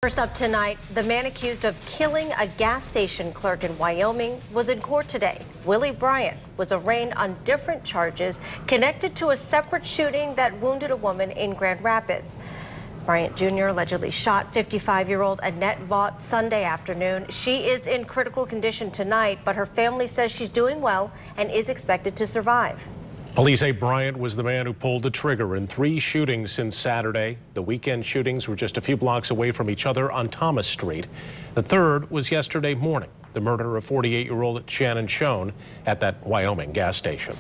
First up tonight, the man accused of killing a gas station clerk in Wyoming was in court today. Willie Bryant was arraigned on different charges connected to a separate shooting that wounded a woman in Grand Rapids. Bryant Jr. allegedly shot 55-year-old Annette Vaught Sunday afternoon. She is in critical condition tonight, but her family says she's doing well and is expected to survive. Police say Bryant was the man who pulled the trigger in 3 shootings since Saturday. The weekend shootings were just a few blocks away from each other on Thomas Street. The third was yesterday morning, the murder of 48-year-old Shannon Schoen at that Wyoming gas station.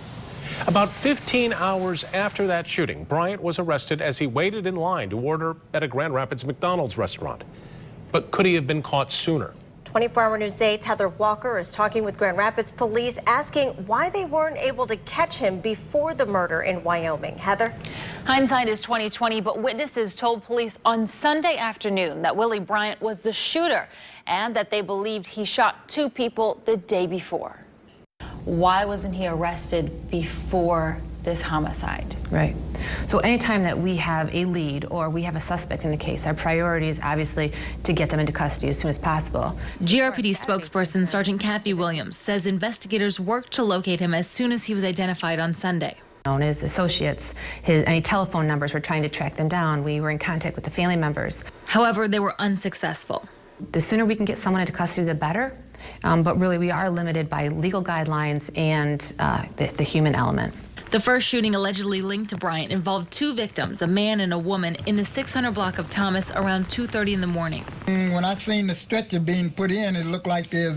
About 15 hours after that shooting, Bryant was arrested as he waited in line to order at a Grand Rapids McDonald's restaurant. But could he have been caught sooner? 24-Hour News 8's Heather Walker is talking with Grand Rapids police, asking why they weren't able to catch him before the murder in Wyoming. Heather? Hindsight is 20/20, but witnesses told police on Sunday afternoon that Willie Bryant was the shooter and that they believed he shot 2 people the day before. Why wasn't he arrested before this homicide? Right. So anytime that we have a lead or we have a suspect in the case, our priority is obviously to get them into custody as soon as possible. GRPD spokesperson Sergeant Kathy Williams says investigators worked to locate him as soon as he was identified on Sunday. His associates, any telephone numbers, we're trying to track them down. We were in contact with the family members. However, they were unsuccessful. The sooner we can get someone into custody, the better. But really, we are limited by legal guidelines and the human element. The first shooting allegedly linked to Bryant involved 2 victims, a man and a woman, in the 600 block of Thomas around 2:30 in the morning. When I seen the stretcher being put in, it looked like they're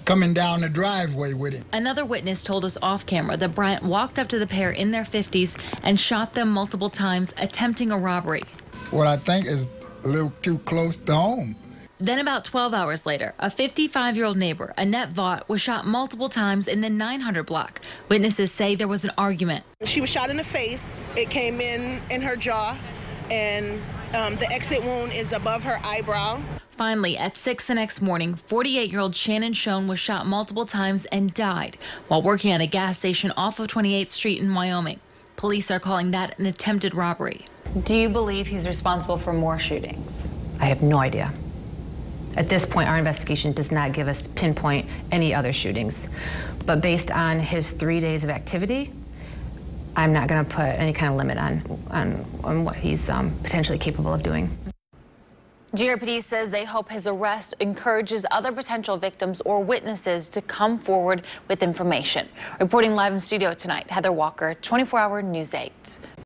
coming down the driveway with it. Another witness told us off camera that Bryant walked up to the pair in their 50s and shot them multiple times, attempting a robbery. What I think is a little too close to home. Then about 12 hours later, a 55-year-old neighbor, Annette Vaught, was shot multiple times in the 900 block. Witnesses say there was an argument. She was shot in the face. It came in her jaw, and the exit wound is above her eyebrow. Finally, at 6 the next morning, 48-year-old Shannon Schoen was shot multiple times and died while working at a gas station off of 28th Street in Wyoming. Police are calling that an attempted robbery. Do you believe he's responsible for more shootings? I have no idea. At this point, our investigation does not give us pinpoint any other shootings. But based on his 3 days of activity, I'm not going to put any kind of limit on what he's potentially capable of doing. GRPD says they hope his arrest encourages other potential victims or witnesses to come forward with information. Reporting live in studio tonight, Heather Walker, 24-Hour News 8.